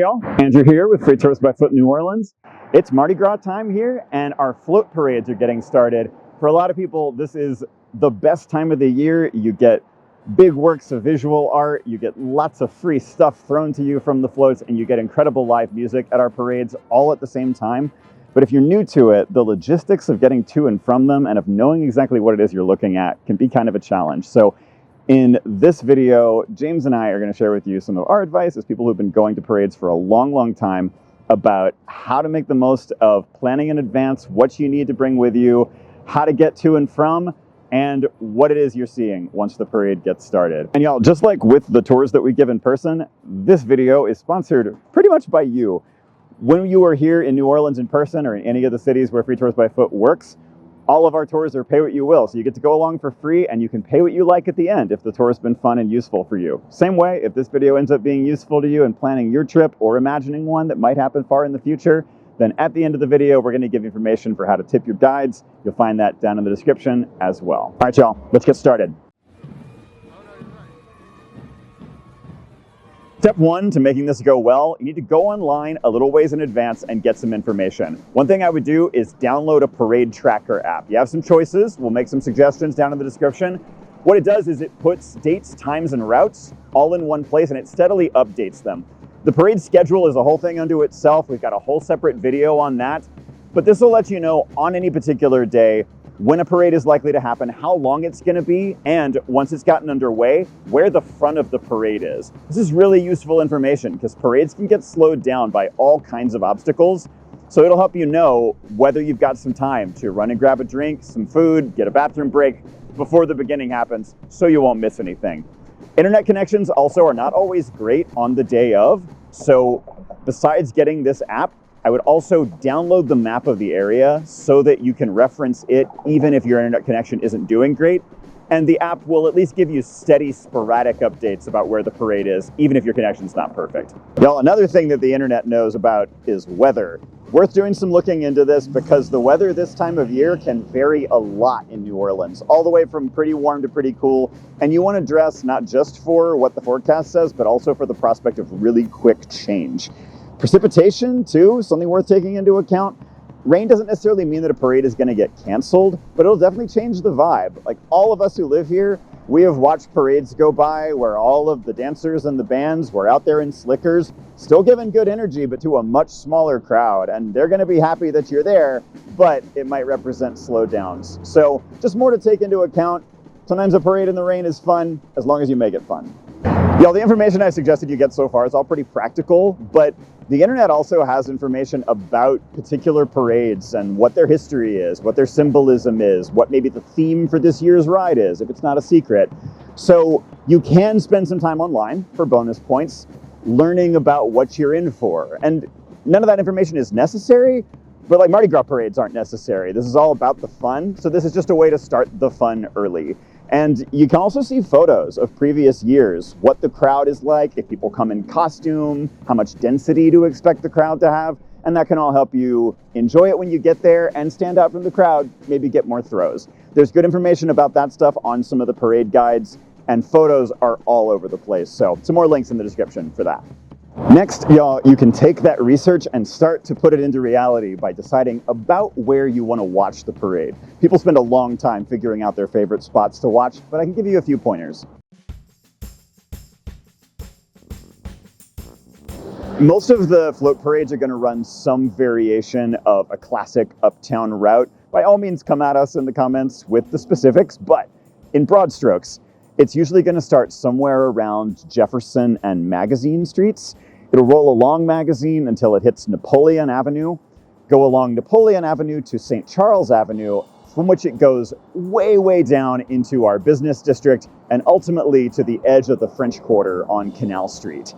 Hey y'all, Andrew here with Free Tours by Foot New Orleans. It's Mardi Gras time here and our float parades are getting started. For a lot of people, this is the best time of the year. You get big works of visual art, you get lots of free stuff thrown to you from the floats, and you get incredible live music at our parades all at the same time. But if you're new to it, the logistics of getting to and from them and of knowing exactly what it is you're looking at can be kind of a challenge. So in this video, James and I are going to share with you some of our advice as people who've been going to parades for a long time about how to make the most of planning in advance, what you need to bring with you, how to get to and from, and what it is you're seeing once the parade gets started. And y'all, just like with the tours that we give in person, this video is sponsored pretty much by you. When you are here in New Orleans in person or in any of the cities where Free Tours by Foot works, all of our tours are pay what you will. So you get to go along for free and you can pay what you like at the end if the tour has been fun and useful for you. Same way, if this video ends up being useful to you in planning your trip or imagining one that might happen far in the future, then at the end of the video, we're going to give information for how to tip your guides. You'll find that down in the description as well. All right, y'all, let's get started. Step one to making this go well, you need to go online a little ways in advance and get some information. One thing I would do is download a parade tracker app. You have some choices. We'll make some suggestions down in the description. What it does is it puts dates, times, and routes all in one place and it steadily updates them. The parade schedule is a whole thing unto itself. We've got a whole separate video on that. But this will let you know on any particular day when a parade is likely to happen, how long it's going to be, and once it's gotten underway, where the front of the parade is. This is really useful information because parades can get slowed down by all kinds of obstacles. So it'll help you know whether you've got some time to run and grab a drink, some food, get a bathroom break before the beginning happens so you won't miss anything. Internet connections also are not always great on the day of. So besides getting this app, I would also download the map of the area so that you can reference it even if your internet connection isn't doing great. And the app will at least give you steady, sporadic updates about where the parade is, even if your connection's not perfect. Y'all, another thing that the internet knows about is weather. Worth doing some looking into this because the weather this time of year can vary a lot in New Orleans, all the way from pretty warm to pretty cool. And you want to dress not just for what the forecast says, but also for the prospect of really quick change. Precipitation, too, something worth taking into account. Rain doesn't necessarily mean that a parade is going to get canceled, but it'll definitely change the vibe. Like all of us who live here, we have watched parades go by where all of the dancers and the bands were out there in slickers, still giving good energy, but to a much smaller crowd. And they're going to be happy that you're there, but it might represent slowdowns. So just more to take into account. Sometimes a parade in the rain is fun, as long as you make it fun. Y'all, the information I suggested you get so far is all pretty practical, but the internet also has information about particular parades and what their history is, what their symbolism is, what maybe the theme for this year's ride is, if it's not a secret. So you can spend some time online for bonus points, learning about what you're in for. And none of that information is necessary, but like Mardi Gras parades aren't necessary. This is all about the fun, so this is just a way to start the fun early. And you can also see photos of previous years, what the crowd is like, if people come in costume, how much density to expect the crowd to have, and that can all help you enjoy it when you get there and stand out from the crowd, maybe get more throws. There's good information about that stuff on some of the parade guides, and photos are all over the place, so some more links in the description for that. Next, y'all, you can take that research and start to put it into reality by deciding about where you want to watch the parade. People spend a long time figuring out their favorite spots to watch, but I can give you a few pointers. Most of the float parades are going to run some variation of a classic uptown route. By all means, come at us in the comments with the specifics, but in broad strokes, it's usually going to start somewhere around Jefferson and Magazine streets. It'll roll along Magazine until it hits Napoleon Avenue, go along Napoleon Avenue to St. Charles Avenue, from which it goes way down into our business district and ultimately to the edge of the French Quarter on Canal Street.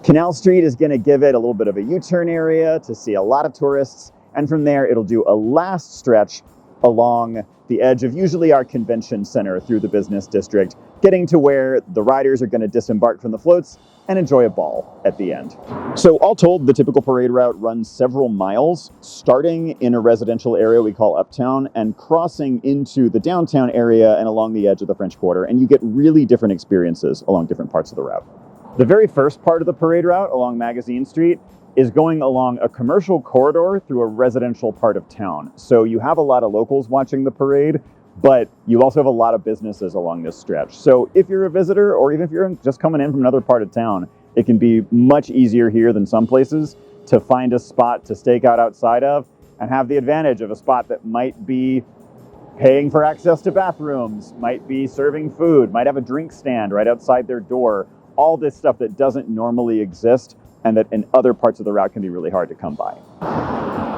Canal Street is going to give it a little bit of a U-turn area to see a lot of tourists, and from there it'll do a last stretch along the edge of usually our convention center through the business district, getting to where the riders are going to disembark from the floats and enjoy a ball at the end. So all told, the typical parade route runs several miles, starting in a residential area we call Uptown and crossing into the downtown area and along the edge of the French Quarter, and you get really different experiences along different parts of the route. The very first part of the parade route along Magazine Street is going along a commercial corridor through a residential part of town. So you have a lot of locals watching the parade, but you also have a lot of businesses along this stretch. So if you're a visitor, or even if you're just coming in from another part of town, it can be much easier here than some places to find a spot to stake out outside of and have the advantage of a spot that might be paying for access to bathrooms, might be serving food, might have a drink stand right outside their door. All this stuff that doesn't normally exist and that in other parts of the route can be really hard to come by.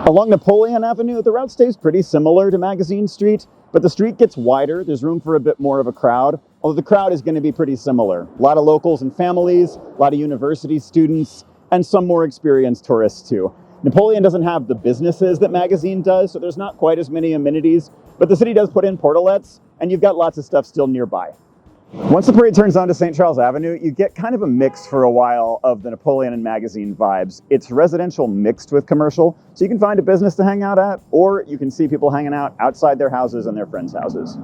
Along Napoleon Avenue, the route stays pretty similar to Magazine Street, but the street gets wider. There's room for a bit more of a crowd, although the crowd is going to be pretty similar. A lot of locals and families, a lot of university students, and some more experienced tourists too. Napoleon doesn't have the businesses that Magazine does, so there's not quite as many amenities, but the city does put in portalets, and you've got lots of stuff still nearby. Once the parade turns onto St. Charles Avenue, you get kind of a mix for a while of the Napoleon and Magazine vibes. It's residential mixed with commercial, so you can find a business to hang out at, or you can see people hanging out outside their houses and their friends' houses.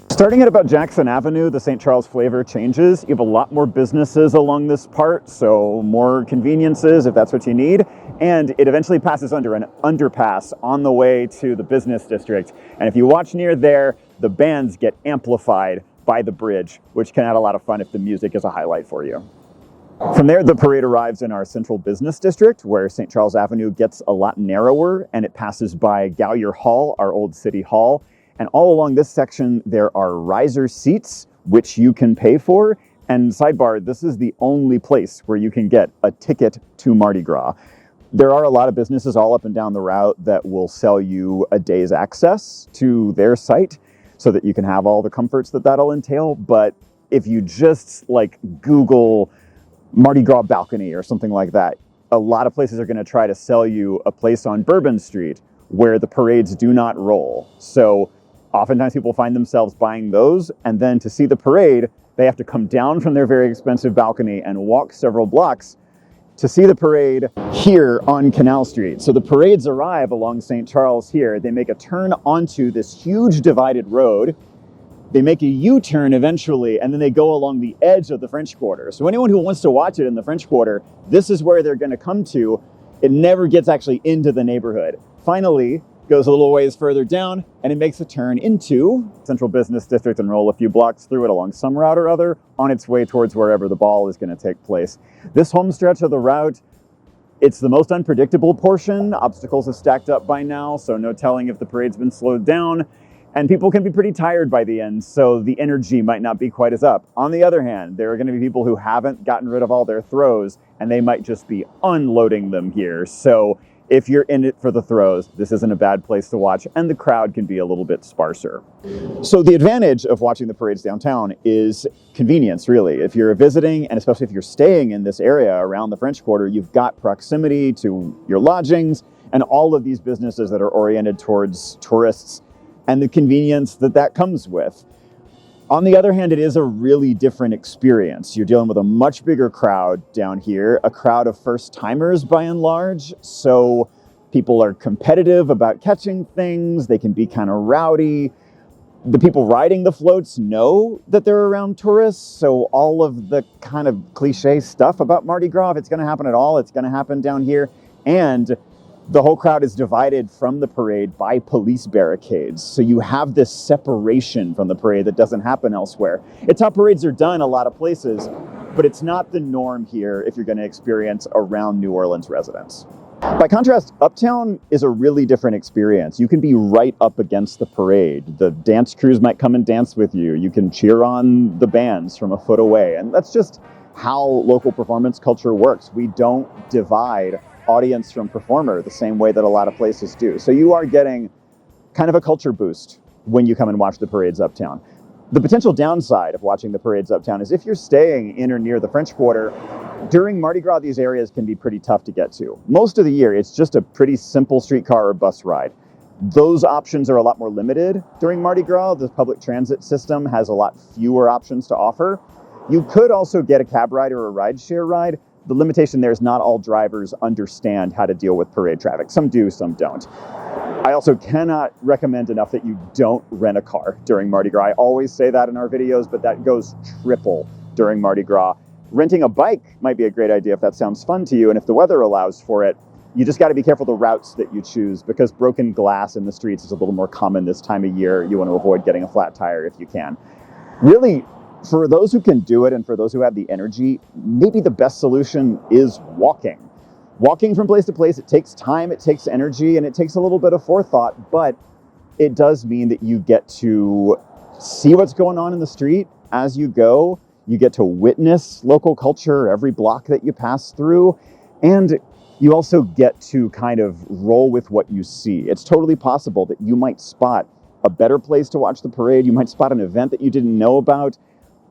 Starting at about Jackson Avenue, the St. Charles flavor changes. You have a lot more businesses along this part, so more conveniences if that's what you need. And it eventually passes under an underpass on the way to the business district. And if you watch near there, the bands get amplified by the bridge, which can add a lot of fun if the music is a highlight for you. From there, the parade arrives in our central business district, where St. Charles Avenue gets a lot narrower, and it passes by Gowyer Hall, our old city hall. And all along this section, there are riser seats, which you can pay for. And sidebar, this is the only place where you can get a ticket to Mardi Gras. There are a lot of businesses all up and down the route that will sell you a day's access to their site so that you can have all the comforts that that'll entail. But if you just Google Mardi Gras balcony or something like that, a lot of places are going to try to sell you a place on Bourbon Street where the parades do not roll. So oftentimes people find themselves buying those, and then to see the parade, they have to come down from their very expensive balcony and walk several blocks to see the parade here on Canal Street. So the parades arrive along St. Charles here. They make a turn onto this huge divided road. They make a U-turn eventually, and then they go along the edge of the French Quarter. So anyone who wants to watch it in the French Quarter, this is where they're going to come to. It never gets actually into the neighborhood. Finally, goes a little ways further down, and it makes a turn into Central Business District and roll a few blocks through it along some route or other on its way towards wherever the ball is going to take place. This home stretch of the route, it's the most unpredictable portion. Obstacles have stacked up by now, so no telling if the parade's been slowed down, and people can be pretty tired by the end, so the energy might not be quite as up. On the other hand, there are going to be people who haven't gotten rid of all their throws, and they might just be unloading them here. So if you're in it for the throws, this isn't a bad place to watch, and the crowd can be a little bit sparser. So the advantage of watching the parades downtown is convenience, really. If you're visiting, and especially if you're staying in this area around the French Quarter, you've got proximity to your lodgings and all of these businesses that are oriented towards tourists and the convenience that that comes with. On the other hand, it is a really different experience. You're dealing with a much bigger crowd down here, a crowd of first-timers by and large. So people are competitive about catching things. They can be kind of rowdy. The people riding the floats know that they're around tourists. So all of the kind of cliche stuff about Mardi Gras, if it's going to happen at all, it's going to happen down here. And the whole crowd is divided from the parade by police barricades. So you have this separation from the parade that doesn't happen elsewhere. It's how parades are done a lot of places, but it's not the norm here if you're going to experience around New Orleans residents. By contrast, Uptown is a really different experience. You can be right up against the parade. The dance crews might come and dance with you. You can cheer on the bands from a foot away. And that's just how local performance culture works. We don't divide audience from performer the same way that a lot of places do. So you are getting kind of a culture boost when you come and watch the parades uptown. The potential downside of watching the parades uptown is if you're staying in or near the French Quarter, during Mardi Gras, these areas can be pretty tough to get to. Most of the year, it's just a pretty simple streetcar or bus ride. Those options are a lot more limited during Mardi Gras. The public transit system has a lot fewer options to offer. You could also get a cab ride or a rideshare ride, the limitation there is not all drivers understand how to deal with parade traffic. Some do, some don't. I also cannot recommend enough that you don't rent a car during Mardi Gras. I always say that in our videos, but that goes triple during Mardi Gras. Renting a bike might be a great idea if that sounds fun to you, and if the weather allows for it. You just got to be careful the routes that you choose, because broken glass in the streets is a little more common this time of year. You want to avoid getting a flat tire if you can. Really, for those who can do it and for those who have the energy, maybe the best solution is walking. Walking from place to place, it takes time, it takes energy, and it takes a little bit of forethought, but it does mean that you get to see what's going on in the street as you go. You get to witness local culture every block that you pass through, and you also get to kind of roll with what you see. It's totally possible that you might spot a better place to watch the parade. You might spot an event that you didn't know about.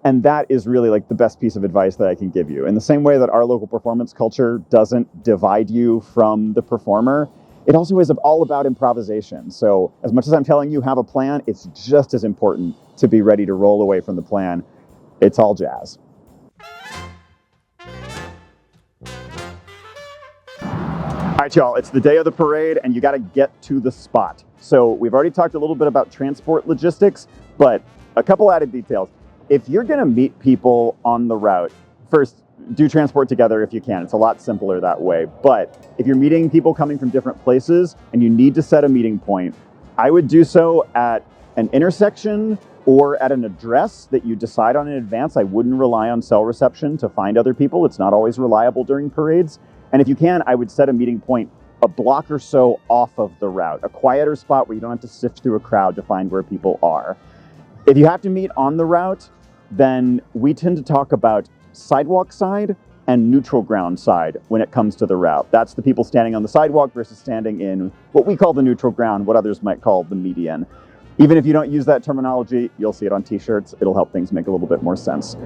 And that is really like the best piece of advice that I can give you. In the same way that our local performance culture doesn't divide you from the performer, it also is all about improvisation. So as much as I'm telling you have a plan, it's just as important to be ready to roll away from the plan. It's all jazz. All right, y'all, it's the day of the parade and you got to get to the spot. So we've already talked a little bit about transport logistics, but a couple added details. If you're going to meet people on the route, first, do transport together if you can. It's a lot simpler that way. But if you're meeting people coming from different places and you need to set a meeting point, I would do so at an intersection or at an address that you decide on in advance. I wouldn't rely on cell reception to find other people. It's not always reliable during parades. And if you can, I would set a meeting point a block or so off of the route, a quieter spot where you don't have to sift through a crowd to find where people are. If you have to meet on the route, then we tend to talk about sidewalk side and neutral ground side when it comes to the route. That's the people standing on the sidewalk versus standing in what we call the neutral ground, what others might call the median. Even if you don't use that terminology, you'll see it on t-shirts. It'll help things make a little bit more sense.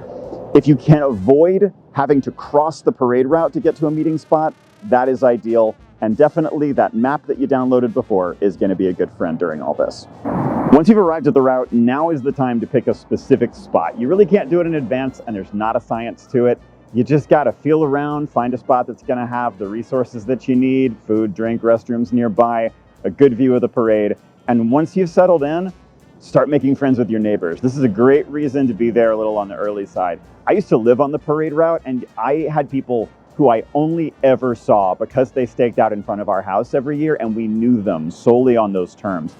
If you can avoid having to cross the parade route to get to a meeting spot, that is ideal. And definitely that map that you downloaded before is going to be a good friend during all this. Once you've arrived at the route, now is the time to pick a specific spot. You really can't do it in advance, and there's not a science to it. You just got to feel around, find a spot that's going to have the resources that you need, food, drink, restrooms nearby, a good view of the parade. And once you've settled in, start making friends with your neighbors. This is a great reason to be there a little on the early side. I used to live on the parade route, and I had people who I only ever saw because they staked out in front of our house every year, and we knew them solely on those terms.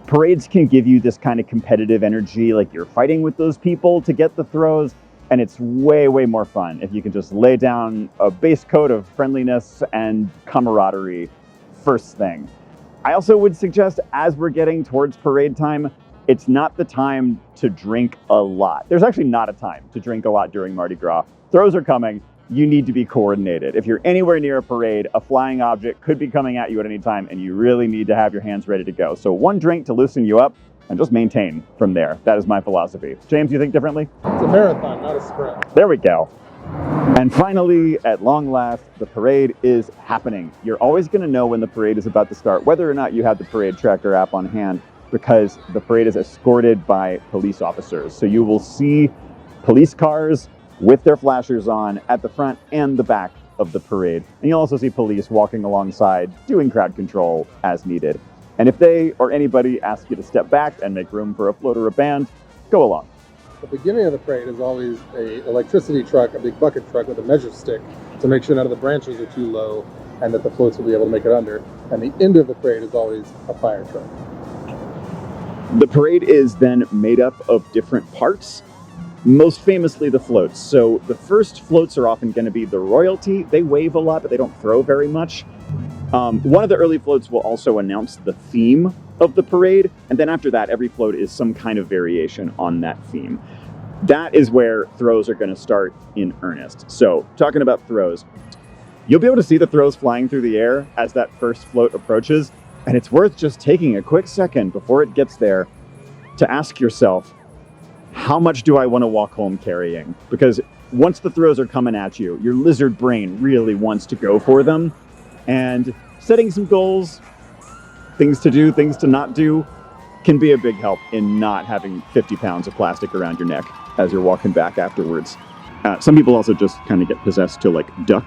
Parades can give you this kind of competitive energy, like you're fighting with those people to get the throws, and it's way, way more fun if you can just lay down a base coat of friendliness and camaraderie first thing. I also would suggest, as we're getting towards parade time, it's not the time to drink a lot. There's actually not a time to drink a lot during Mardi Gras. Throws are coming. You need to be coordinated. If you're anywhere near a parade, a flying object could be coming at you at any time, and you really need to have your hands ready to go. So one drink to loosen you up, and just maintain from there. That is my philosophy. James, you think differently? It's a marathon, not a sprint. There we go. And finally, at long last, the parade is happening. You're always going to know when the parade is about to start, whether or not you have the parade tracker app on hand, because the parade is escorted by police officers. So you will see police cars with their flashers on at the front and the back of the parade. And you'll also see police walking alongside, doing crowd control as needed. And if they or anybody asks you to step back and make room for a float or a band, go along. The beginning of the parade is always an electricity truck, a big bucket truck with a measure stick to make sure none of the branches are too low and that the floats will be able to make it under. And the end of the parade is always a fire truck. The parade is then made up of different parts, most famously the floats. So the first floats are often going to be the royalty. They wave a lot, but they don't throw very much. One of the early floats will also announce the theme of the parade, and then after that, every float is some kind of variation on that theme. That is where throws are going to start in earnest. So, talking about throws, you'll be able to see the throws flying through the air as that first float approaches, and it's worth just taking a quick second before it gets there to ask yourself, how much do I want to walk home carrying? Because once the throws are coming at you, your lizard brain really wants to go for them. And setting some goals, things to do, things to not do, can be a big help in not having 50 pounds of plastic around your neck as you're walking back afterwards. Some people also just kind of get possessed to like duck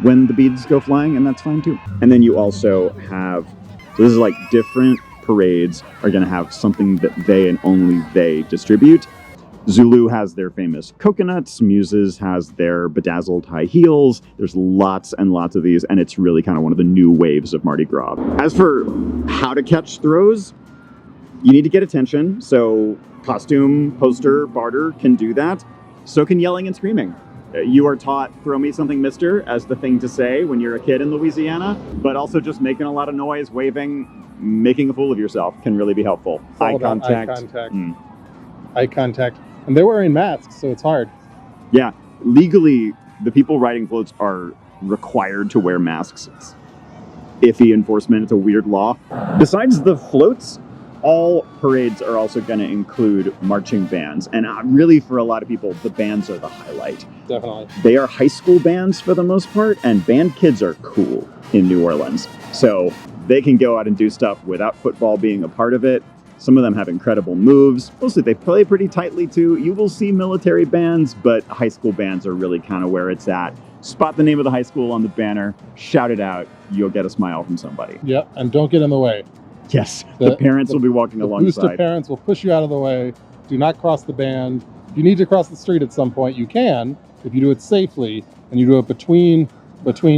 when the beads go flying, and that's fine too. And then you also have, so this is like different parades are going to have something that they and only they distribute. Zulu has their famous coconuts, Muses has their bedazzled high heels. There's lots and lots of these, and it's really kind of one of the new waves of Mardi Gras. As for how to catch throws, you need to get attention. So costume, poster, barter can do that. So can yelling and screaming. You are taught, throw me something, mister, as the thing to say when you're a kid in Louisiana, but also just making a lot of noise, waving, making a fool of yourself can really be helpful. Eye contact. Eye contact. Eye contact. And they're wearing masks, so it's hard. Yeah. Legally, the people riding floats are required to wear masks. It's iffy enforcement. It's a weird law. Besides the floats, all parades are also going to include marching bands. And really, for a lot of people, the bands are the highlight. Definitely. They are high school bands for the most part, and band kids are cool in New Orleans. So they can go out and do stuff without football being a part of it. Some of them have incredible moves. Mostly they play pretty tightly too. You will see military bands, but high school bands are really kind of where it's at. Spot the name of the high school on the banner, shout it out, you'll get a smile from somebody. Yep, and don't get in the way. Yes, the parents will be walking alongside. Booster parents will push you out of the way. Do not cross the band. If you need to cross the street at some point, you can, if you do it safely, and you do it between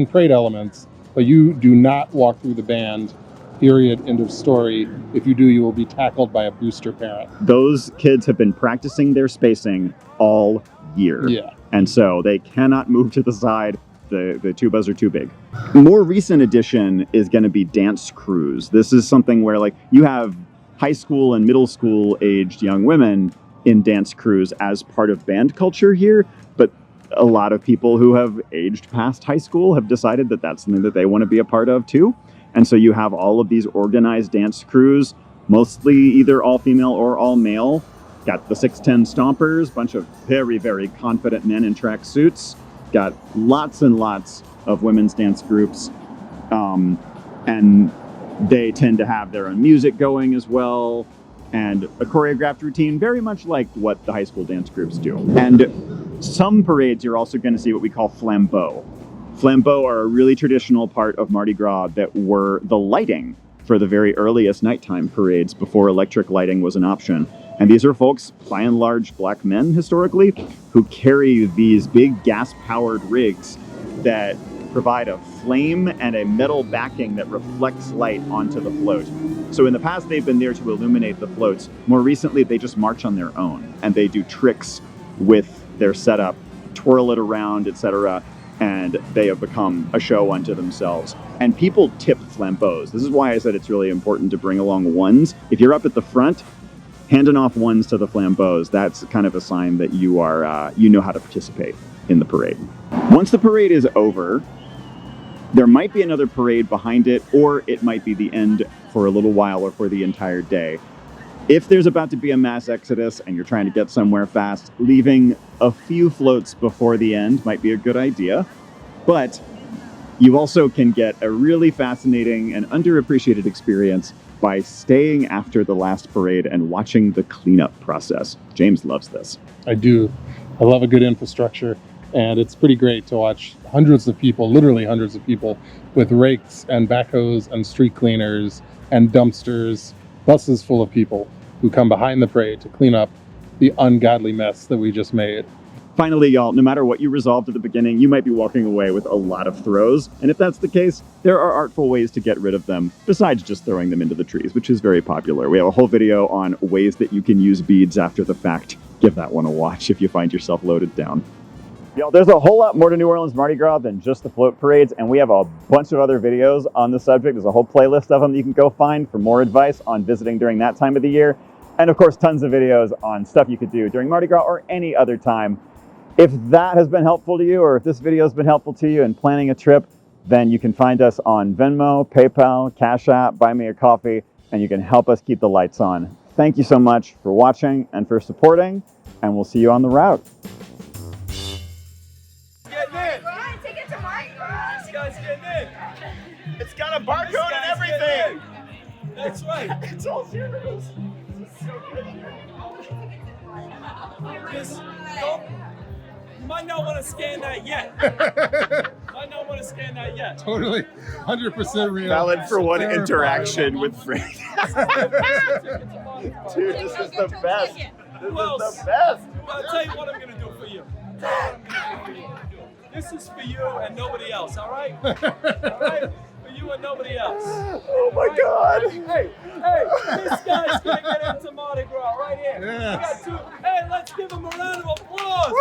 parade elements, but you do not walk through the band. Period. End of story. If you do, you will be tackled by a booster parent. Those kids have been practicing their spacing all year. Yeah. And so they cannot move to the side. The tubas are too big. More recent addition is going to be dance crews. This is something where like you have high school and middle school aged young women in dance crews as part of band culture here. But a lot of people who have aged past high school have decided that that's something that they want to be a part of too. And so you have all of these organized dance crews, mostly either all female or all male. Got the 6'10 stompers, bunch of very, very confident men in track suits. Got lots and lots of women's dance groups. And they tend to have their own music going as well. And a choreographed routine, very much like what the high school dance groups do. And some parades, you're also going to see what we call flambeaux. Flambeaux are a really traditional part of Mardi Gras that were the lighting for the very earliest nighttime parades before electric lighting was an option. And these are folks, by and large black men historically, who carry these big gas-powered rigs that provide a flame and a metal backing that reflects light onto the float. So in the past, they've been there to illuminate the floats. More recently, they just march on their own, and they do tricks with their setup, twirl it around, etc., and they have become a show unto themselves. And people tip flambeaux. This is why I said it's really important to bring along ones. If you're up at the front, handing off ones to the flambeaux, that's kind of a sign that you are, you know how to participate in the parade. Once the parade is over, there might be another parade behind it, or it might be the end for a little while or for the entire day. If there's about to be a mass exodus and you're trying to get somewhere fast, leaving a few floats before the end might be a good idea. But you also can get a really fascinating and underappreciated experience by staying after the last parade and watching the cleanup process. James loves this. I do. I love a good infrastructure. And it's pretty great to watch hundreds of people, literally hundreds of people, with rakes and backhoes and street cleaners and dumpsters, buses full of people who come behind the parade to clean up the ungodly mess that we just made. Finally, y'all, no matter what you resolved at the beginning, you might be walking away with a lot of throws. And if that's the case, there are artful ways to get rid of them, besides just throwing them into the trees, which is very popular. We have a whole video on ways that you can use beads after the fact. Give that one a watch if you find yourself loaded down. Y'all, there's a whole lot more to New Orleans Mardi Gras than just the float parades, and we have a bunch of other videos on the subject. There's a whole playlist of them that you can go find for more advice on visiting during that time of the year. And of course, tons of videos on stuff you could do during Mardi Gras or any other time. If that has been helpful to you, or if this video has been helpful to you in planning a trip, then you can find us on Venmo, PayPal, Cash App, Buy Me a Coffee, and you can help us keep the lights on. Thank you so much for watching and for supporting, and we'll see you on the route. Take it to Mardi Gras. This guy's getting in. It's got a barcode and everything! That's right. It's all zeros. Just don't Might not want to scan that yet. Might not want to scan that yet. Totally, 100% real. Valid for one Terrifying. interaction with Frank. Dude, this is the best. This is the best. I'll tell you what I'm going to do for you. This is for you and nobody else, all right? All right? For you and nobody else. Oh my God. Hey, this guy's going to get into Mardi Gras right here. Yes. We got two. Hey, let's give him a round of applause.